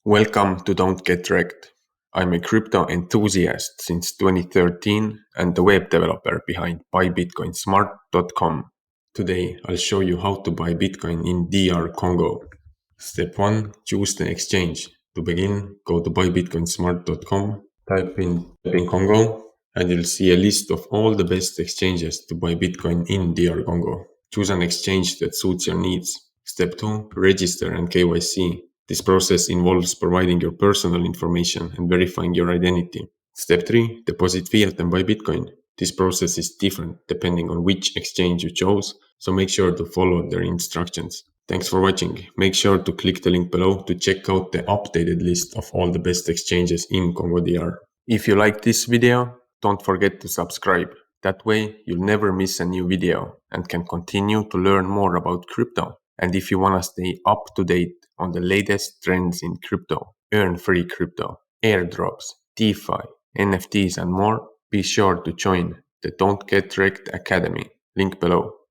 Welcome to Don't Get Wrecked. I'm a crypto enthusiast since 2013 and the web developer behind buybitcoinsmart.com. Today I'll show you how to buy Bitcoin in DR Congo. Step 1. Choose the exchange. To begin, go to buybitcoinsmart.com, type in Congo, and you'll see a list of all the best exchanges to buy Bitcoin in DR Congo. Choose an exchange that suits your needs. Step 2. Register and KYC. This process involves providing your personal information and verifying your identity. Step 3. Deposit fiat and buy Bitcoin. This process is different depending on which exchange you chose, so make sure to follow their instructions. Thanks for watching. Make sure to click the link below to check out the updated list of all the best exchanges in Congo DR. If you like this video, don't forget to subscribe. That way you'll never miss a new video and can continue to learn more about crypto. And if you want to stay up to date on the latest trends in crypto, earn free crypto, airdrops, DeFi, NFTs and more, be sure to join the Don't Get Wrecked Academy. Link below.